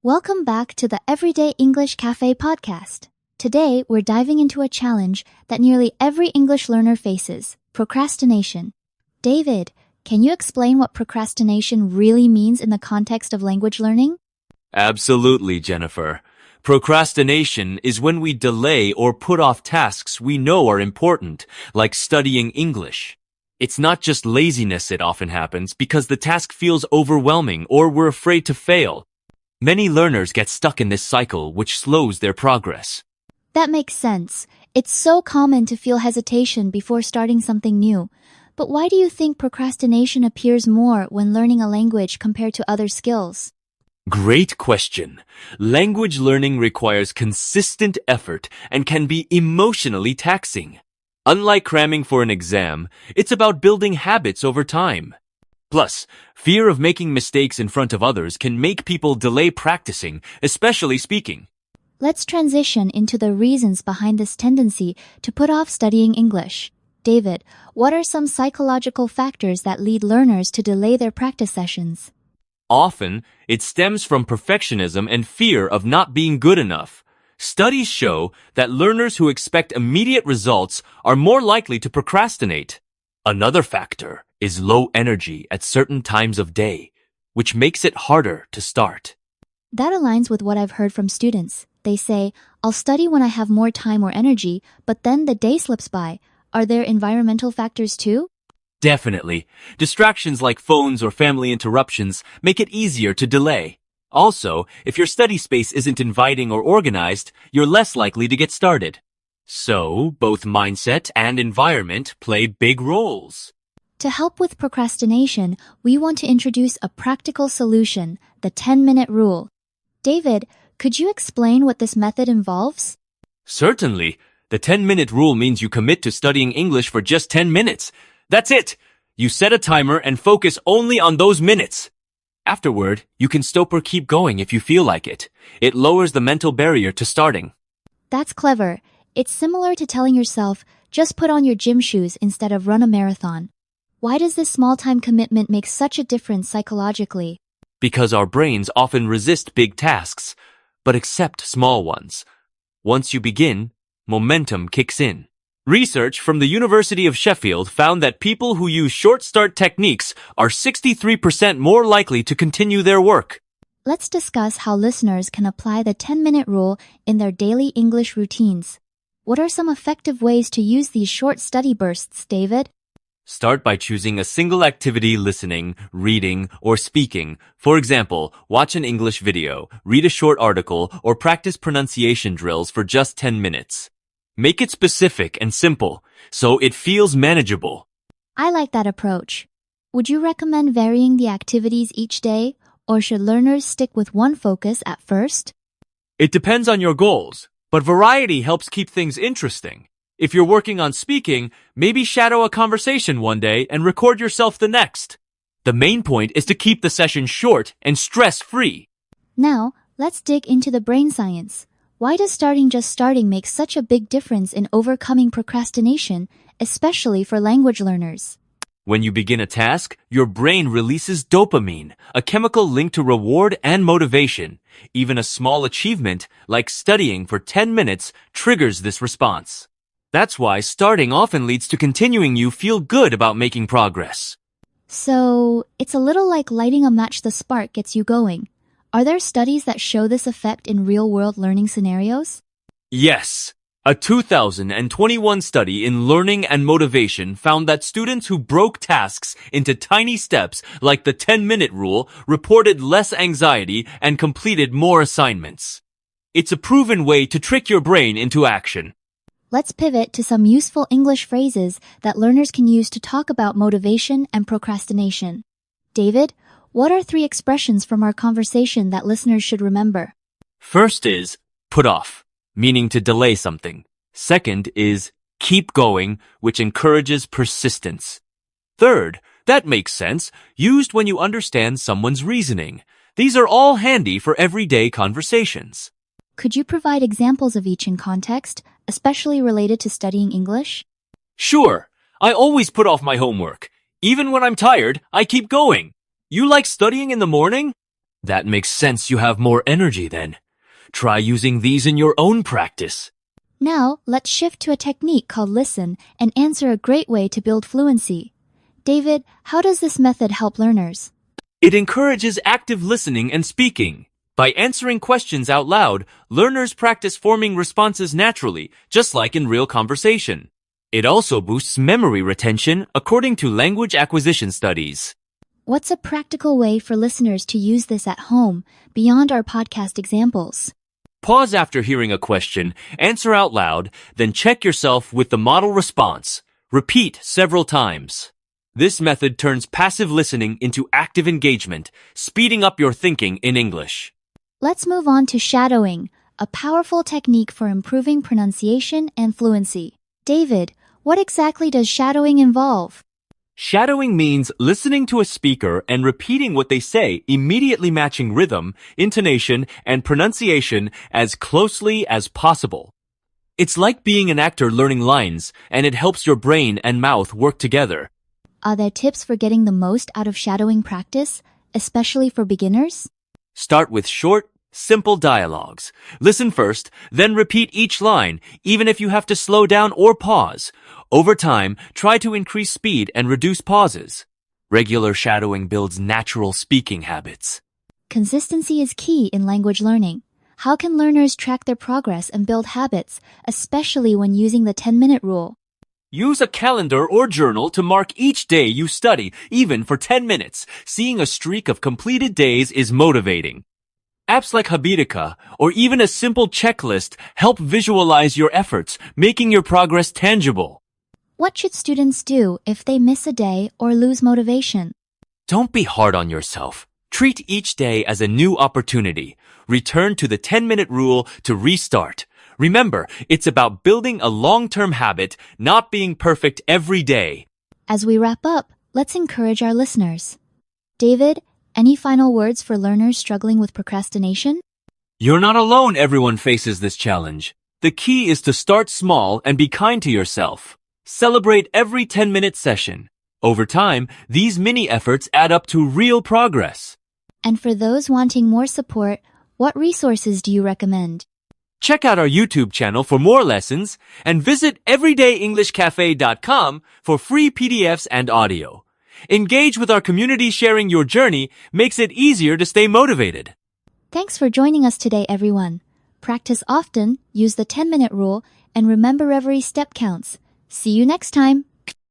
Welcome back to the Everyday English Cafe podcast. Today, we're diving into a challenge that nearly every English learner faces, procrastination. David, can you explain what procrastination really means in the context of language learning? Absolutely, Jennifer. Procrastination is when we delay or put off tasks we know are important, like studying English. It's not just laziness it often happens because the task feels overwhelming or we're afraid to fail. Many learners get stuck in this cycle, which slows their progress. That makes sense. It's so common to feel hesitation before starting something new. But why do you think procrastination appears more when learning a language compared to other skills? Great question. Language learning requires consistent effort and can be emotionally taxing. Unlike cramming for an exam, it's about building habits over time. Plus, fear of making mistakes in front of others can make people delay practicing, especially speaking. Let's transition into the reasons behind this tendency to put off studying English. David, what are some psychological factors that lead learners to delay their practice sessions? Often, it stems from perfectionism and fear of not being good enough. Studies show that learners who expect immediate results are more likely to procrastinate. Another factor is low energy at certain times of day, which makes it harder to start. That aligns with what I've heard from students. They say, I'll study when I have more time or energy, but then the day slips by. Are there environmental factors too? Definitely. Distractions like phones or family interruptions make it easier to delay. Also, if your study space isn't inviting or organized, you're less likely to get started. So, both mindset and environment play big roles. To help with procrastination, we want to introduce a practical solution, the 10-minute rule. David, could you explain what this method involves? Certainly. The 10-minute rule means you commit to studying English for just 10 minutes. That's it. You set a timer and focus only on those minutes. Afterward, you can stop or keep going if you feel like it. It lowers the mental barrier to starting. That's clever. It's similar to telling yourself, just put on your gym shoes instead of run a marathon. Why does this small-time commitment make such a difference psychologically? Because our brains often resist big tasks, but accept small ones. Once you begin, momentum kicks in. Research from the University of Sheffield found that people who use short start techniques are 63% more likely to continue their work. Let's discuss how listeners can apply the 10-minute rule in their daily English routines. What are some effective ways to use these short study bursts, David? Start by choosing a single activity listening, reading, or speaking. For example, watch an English video, read a short article, or practice pronunciation drills for just 10 minutes. Make it specific and simple, so it feels manageable. I like that approach. Would you recommend varying the activities each day, or should learners stick with one focus at first? It depends on your goals, but variety helps keep things interesting. If you're working on speaking, maybe shadow a conversation one day and record yourself the next. The main point is to keep the session short and stress-free. Now, let's dig into the brain science. Why does starting make such a big difference in overcoming procrastination, especially for language learners? When you begin a task, your brain releases dopamine, a chemical linked to reward and motivation. Even a small achievement, like studying for 10 minutes, triggers this response. That's why starting often leads to continuing. You feel good about making progress. So, it's a little like lighting a match. The spark gets you going. Are there studies that show this effect in real-world learning scenarios? Yes. A 2021 study in learning and motivation found that students who broke tasks into tiny steps, like the 10-minute rule, reported less anxiety and completed more assignments. It's a proven way to trick your brain into action. Let's pivot to some useful English phrases that learners can use to talk about motivation and procrastination. David, what are 3 expressions from our conversation that listeners should remember? First is put off, meaning to delay something. Second is keep going, which encourages persistence. Third, that makes sense, used when you understand someone's reasoning. These are all handy for everyday conversations. Could you provide examples of each in context, especially related to studying English? Sure, I always put off my homework. Even when I'm tired, I keep going. You like studying in the morning? That makes sense. You have more energy then. Try using these in your own practice. Now, let's shift to a technique called listen and answer, a great way to build fluency. David, how does this method help learners? It encourages active listening and speaking. By answering questions out loud, learners practice forming responses naturally, just like in real conversation. It also boosts memory retention, according to language acquisition studies. What's a practical way for listeners to use this at home, beyond our podcast examples? Pause after hearing a question, answer out loud, then check yourself with the model response. Repeat several times. This method turns passive listening into active engagement, speeding up your thinking in English. Let's move on to shadowing, a powerful technique for improving pronunciation and fluency. David, what exactly does shadowing involve? Shadowing means listening to a speaker and repeating what they say, immediately matching rhythm, intonation, and pronunciation as closely as possible. It's like being an actor learning lines, and it helps your brain and mouth work together. Are there tips for getting the most out of shadowing practice, especially for beginners? Start with short, simple dialogues. Listen first, then repeat each line, even if you have to slow down or pause. Over time, try to increase speed and reduce pauses. Regular shadowing builds natural speaking habits. Consistency is key in language learning. How can learners track their progress and build habits, especially when using the 10-minute rule? Use a calendar or journal to mark each day you study, even for 10 minutes. Seeing a streak of completed days is motivating. Apps like Habitica or even a simple checklist help visualize your efforts, making your progress tangible. What should students do if they miss a day or lose motivation? Don't be hard on yourself. Treat each day as a new opportunity. Return to the 10-minute rule to restart. Remember, it's about building a long-term habit, not being perfect every day. As we wrap up, let's encourage our listeners. David, any final words for learners struggling with procrastination? You're not alone. Everyone faces this challenge. The key is to start small and be kind to yourself. Celebrate every 10-minute session. Over time, these mini efforts add up to real progress. And for those wanting more support, what resources do you recommend? Check out our YouTube channel for more lessons and visit everydayenglishcafe.com for free PDFs and audio. Engage with our community. Sharing your journey makes it easier to stay motivated. Thanks for joining us today, everyone. Practice often, use the 10-minute rule, and remember every step counts. See you next time.